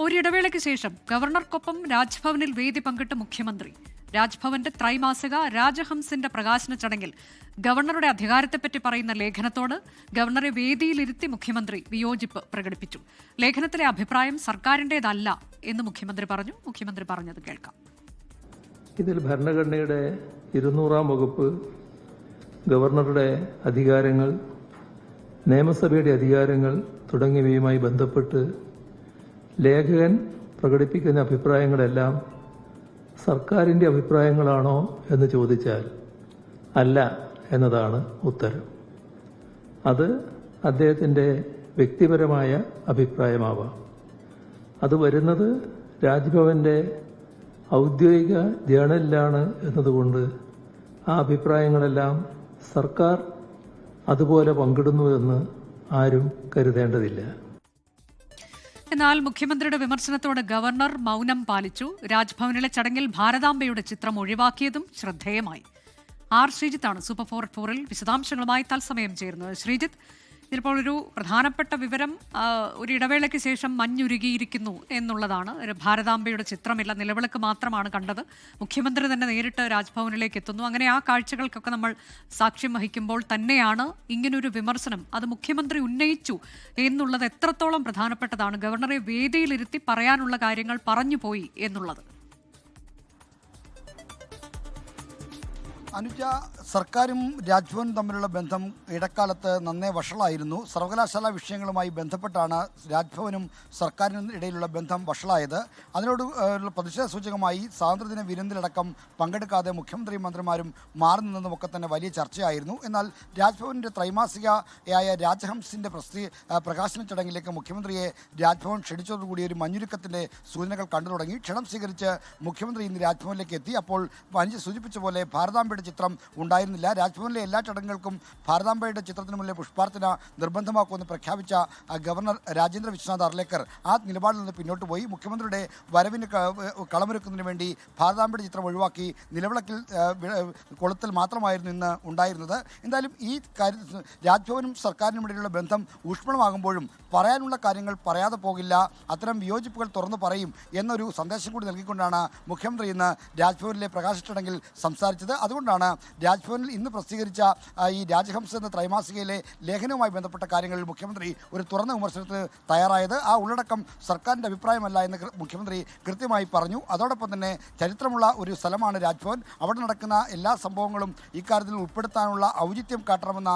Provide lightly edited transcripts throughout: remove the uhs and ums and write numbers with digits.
ഒരിടവേളയ്ക്ക് ശേഷം ഗവർണർക്കൊപ്പം രാജ്ഭവനിൽ വേദി പങ്കിട്ട മുഖ്യമന്ത്രി. രാജ്ഭവന്റെ ത്രൈമാസിക രാജഹംസിന്റെ പ്രകാശന ചടങ്ങിൽ ഗവർണറുടെ അധികാരത്തെപ്പറ്റി പറയുന്ന ലേഖനത്തോട് ഗവർണറെ വേദിയിലിരുത്തി മുഖ്യമന്ത്രി വിയോജിപ്പ് പ്രകടിപ്പിച്ചു. ലേഖനത്തിലെ അഭിപ്രായം സർക്കാരിന്റേതല്ല എന്ന് മുഖ്യമന്ത്രി പറഞ്ഞു. മുഖ്യമന്ത്രി പറഞ്ഞത് കേൾക്കാം. ഇതിൽ ഭരണഘടനയുടെ 200-ാം വകുപ്പ്, ഗവർണറുടെ അധികാരങ്ങൾ, നിയമസഭയുടെ അധികാരങ്ങൾ തുടങ്ങിയവയുമായി ബന്ധപ്പെട്ട് ലേഖകൻ പ്രകടിപ്പിക്കുന്ന അഭിപ്രായങ്ങളെല്ലാം സർക്കാരിൻ്റെ അഭിപ്രായങ്ങളാണോ എന്ന് ചോദിച്ചാൽ അല്ല എന്നതാണ് ഉത്തരം. അത് അദ്ദേഹത്തിൻ്റെ വ്യക്തിപരമായ അഭിപ്രായമാവാം. അത് വരുന്നത് രാജ്ഭവന്റെ ഔദ്യോഗിക ജേണലിലാണ് എന്നതുകൊണ്ട് ആ അഭിപ്രായങ്ങളെല്ലാം സർക്കാർ അതുപോലെ പങ്കിടുന്നുവെന്ന് ആരും കരുതേണ്ടതില്ല. എന്നാൽ മുഖ്യമന്ത്രിയുടെ വിമർശനത്തോട് ഗവർണർ മൗനം പാലിച്ചു. രാജ്ഭവനിലെ ചടങ്ങിൽ ഭാരതാംബയുടെ ചിത്രം ഒഴിവാക്കിയതും ശ്രദ്ധേയമായി. ആർ ശ്രീജിത്താണ് സൂപ്പർ 4 വിശദാംശങ്ങളുമായി തത്സമയം ചേരുന്നത്. ശ്രീജിത്ത്, ഇതിപ്പോൾ ഒരു പ്രധാനപ്പെട്ട വിവരം, ഒരു ഇടവേളയ്ക്ക് ശേഷം മഞ്ഞുരുകിയിരിക്കുന്നു എന്നുള്ളതാണ്. ഭാരതാംബയുടെ ചിത്രമില്ല, നിലവിളക്ക് മാത്രമാണ് കണ്ടത്. മുഖ്യമന്ത്രി തന്നെ നേരിട്ട് രാജ്ഭവനിലേക്ക് എത്തുന്നു. അങ്ങനെ ആ കാഴ്ചകൾക്കൊക്കെ നമ്മൾ സാക്ഷ്യം വഹിക്കുമ്പോൾ തന്നെയാണ് ഇങ്ങനൊരു വിമർശനം അത് മുഖ്യമന്ത്രി ഉന്നയിച്ചു എന്നുള്ളത് എത്രത്തോളം പ്രധാനപ്പെട്ടതാണ്. ഗവർണറെ വേദിയിലിരുത്തി പറയാനുള്ള കാര്യങ്ങൾ പറഞ്ഞുപോയി എന്നുള്ളത്. അനുജ, സർക്കാരും രാജ്ഭവനും തമ്മിലുള്ള ബന്ധം ഇടക്കാലത്ത് നന്നേ വഷളായിരുന്നു. സർവകലാശാല വിഷയങ്ങളുമായി ബന്ധപ്പെട്ടാണ് രാജ്ഭവനും സർക്കാരിനും ഇടയിലുള്ള ബന്ധം വഷളായത്. അതിനോട് പ്രതിഷേധ സൂചകമായി സ്വാതന്ത്ര്യദിന വിരുന്നിലടക്കം പങ്കെടുക്കാതെ മുഖ്യമന്ത്രിയും മന്ത്രിമാരും മാറി നിന്നതുമൊക്കെ തന്നെ വലിയ ചർച്ചയായിരുന്നു. എന്നാൽ രാജ്ഭവൻ്റെ ത്രൈമാസികയായ രാജഹംസിൻ്റെ പ്രകാശന ചടങ്ങിലേക്ക് മുഖ്യമന്ത്രിയെ രാജ്ഭവൻ ക്ഷണിച്ചതോടുകൂടി ഒരു മഞ്ഞുരുക്കത്തിൻ്റെ സൂചനകൾ കണ്ടു തുടങ്ങി. ക്ഷണം സ്വീകരിച്ച് മുഖ്യമന്ത്രി ഇന്ന് രാജ്ഭവനിലേക്ക് എത്തി. അപ്പോൾ പഞ്ച് സൂചിപ്പിച്ച പോലെ ഭാരതാംബയുടെ ചിത്രം ഉണ്ടായിരുന്നില്ല. രാജ്ഭവനിലെ എല്ലാ ചടങ്ങുകൾക്കും ഭാരതാംബയുടെ ചിത്രത്തിന് മുന്നിലെ പുഷ്പാർച്ചന നിർബന്ധമാക്കുമെന്ന് പ്രഖ്യാപിച്ച ഗവർണർ രാജേന്ദ്ര വിശ്വനാഥ് അർലേക്കർ ആ നിലപാടിൽ നിന്ന് പിന്നോട്ട് പോയി. മുഖ്യമന്ത്രിയുടെ വരവിന് കളമൊരുക്കുന്നതിന് വേണ്ടി ഭാരതാംബയുടെ ചിത്രം ഒഴിവാക്കി നിലവിളക്കിൽ കൊളുത്തൽ മാത്രമായിരുന്നു ഇന്ന് ഉണ്ടായിരുന്നത്. എന്തായാലും ഈ കാര്യത്തിൽ രാജ്ഭവനും സർക്കാരിനും ഇടയിലുള്ള ബന്ധം ഊഷ്മളമാകുമ്പോഴും പറയാനുള്ള കാര്യങ്ങൾ പറയാതെ പോകില്ല, അത്തരം വിയോജിപ്പുകൾ തുറന്നു പറയും എന്നൊരു സന്ദേശം കൂടി നൽകിക്കൊണ്ടാണ് മുഖ്യമന്ത്രി ഇന്ന് രാജ്ഭവനിലെ പ്രകാശ ചടങ്ങിൽ സംസാരിച്ചത്. അതുകൊണ്ടാണ് രാജ്ഭവനിൽ ഇന്ന് പ്രസിദ്ധീകരിച്ച ഈ രാജഹംസ എന്ന ത്രൈമാസികയിലെ ലേഖനവുമായി ബന്ധപ്പെട്ട കാര്യങ്ങളിൽ മുഖ്യമന്ത്രി ഒരു തുറന്ന വിമർശനത്തിന് തയ്യാറായത്. ആ ഉള്ളടക്കം സർക്കാരിൻ്റെ അഭിപ്രായമല്ല എന്ന് മുഖ്യമന്ത്രി കൃത്യമായി പറഞ്ഞു. അതോടൊപ്പം തന്നെ ചരിത്രമുള്ള ഒരു സ്ഥലമാണ് രാജ്ഭവൻ. അവിടെ നടക്കുന്ന എല്ലാ സംഭവങ്ങളും ഇക്കാര്യത്തിൽ ഉൾപ്പെടുത്താനുള്ള ഔചിത്യം കാട്ടണമെന്ന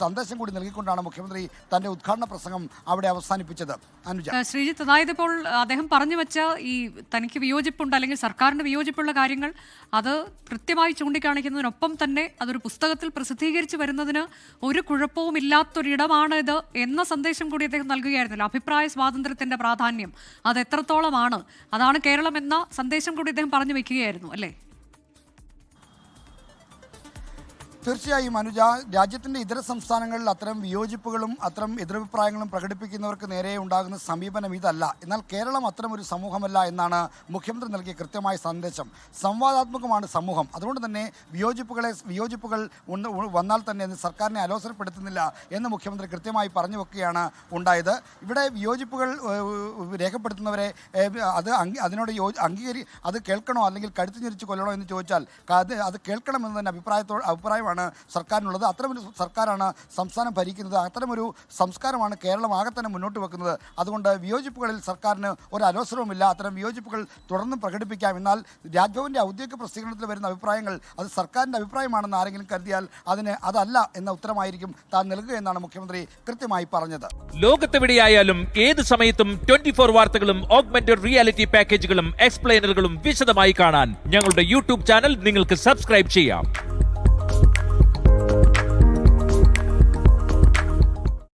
സന്ദേശം കൂടി നൽകിക്കൊണ്ടാണ് മുഖ്യമന്ത്രി തന്റെ ഉദ്ഘാടന പ്രസംഗം അവിടെ അവസാനിപ്പിച്ചത്. അനുജ, ശ്രീജിത്ത്, അതായത് ഇപ്പോൾ അദ്ദേഹം പറഞ്ഞു വെച്ച ഈ തനിക്ക് വിയോജിപ്പുണ്ട് അല്ലെങ്കിൽ സർക്കാരിന് വിയോജിപ്പുള്ള കാര്യങ്ങൾ അത് കൃത്യമായി ചൂണ്ടിക്കാണിക്കുന്നതിനൊപ്പം തന്നെ അതൊരു പുസ്തകത്തിൽ പ്രസിദ്ധീകരിച്ച് വരുന്നതിന് ഒരു കുഴപ്പവും ഇല്ലാത്തൊരിടമാണ് ഇത് എന്ന സന്ദേശം കൂടി അദ്ദേഹം നൽകുകയായിരുന്നല്ലോ. അഭിപ്രായ സ്വാതന്ത്ര്യത്തിന്റെ പ്രാധാന്യം അത് എത്രത്തോളമാണ്, അതാണ് കേരളം എന്ന സന്ദേശം കൂടി അദ്ദേഹം പറഞ്ഞു വെക്കുകയായിരുന്നു അല്ലേ? തീർച്ചയായും അനുജ, രാജ്യത്തിൻ്റെ ഇതര സംസ്ഥാനങ്ങളിൽ അത്തരം വിയോജിപ്പുകളും അത്തരം എതിരഭിപ്രായങ്ങളും പ്രകടിപ്പിക്കുന്നവർക്ക് നേരെ ഉണ്ടാകുന്ന സമീപനം ഇതല്ല. എന്നാൽ കേരളം അത്തരമൊരു സമൂഹമല്ല എന്നാണ് മുഖ്യമന്ത്രി നൽകിയ കൃത്യമായ സന്ദേശം. സംവാദാത്മകമാണ് സമൂഹം. അതുകൊണ്ട് തന്നെ വിയോജിപ്പുകൾ വന്നാൽ തന്നെ സർക്കാരിനെ അലോസരപ്പെടുത്തുന്നില്ല എന്ന് മുഖ്യമന്ത്രി കൃത്യമായി പറഞ്ഞു വെക്കുകയാണ് ഉണ്ടായത്. ഇവിടെ വിയോജിപ്പുകൾ രേഖപ്പെടുത്തുന്നവരെ അതിനോട് അത് കേൾക്കണോ അല്ലെങ്കിൽ കഴുത്ത് ഞെരിച്ച് കൊല്ലണോ എന്ന് ചോദിച്ചാൽ അത് കേൾക്കണമെന്ന് തന്നെ അഭിപ്രായമാണ് സർക്കാരിനുള്ളത്. അത്തരമൊരു സർക്കാരാണ് സംസ്ഥാനം ഭരിക്കുന്നത്. അത്തരമൊരു സംസ്കാരമാണ് കേരളം ആകെ തന്നെ മുന്നോട്ട് വെക്കുന്നത്. അതുകൊണ്ട് വിയോജിപ്പുകളിൽ സർക്കാരിന് ഒരു അലോസരവുമില്ല. അത്തരം വിയോജിപ്പുകൾ തുടർന്നും പ്രകടിപ്പിക്കാം. എന്നാൽ രാജ്ഭവന്റെ ഔദ്യോഗിക പ്രസിദ്ധീകരണത്തിൽ വരുന്ന അഭിപ്രായങ്ങൾ അത് സർക്കാരിൻ്റെ അഭിപ്രായമാണെന്ന് ആരെങ്കിലും കരുതിയാൽ അതല്ല എന്ന ഉത്തരമായിരിക്കും താൻ നൽകുക എന്നാണ് മുഖ്യമന്ത്രി കൃത്യമായി പറഞ്ഞത്. ലോകത്തെവിടെയായാലും ഏത് സമയത്തും 24 വാർത്തകളും ഓഗ്മെന്റഡ് റിയാലിറ്റി പാക്കേജുകളും എക്സ്പ്ലെയിനറുകളും വിശദമായി കാണാൻ ഞങ്ങളുടെ യൂട്യൂബ് ചാനൽ നിങ്ങൾക്ക് സബ്സ്ക്രൈബ് ചെയ്യാം.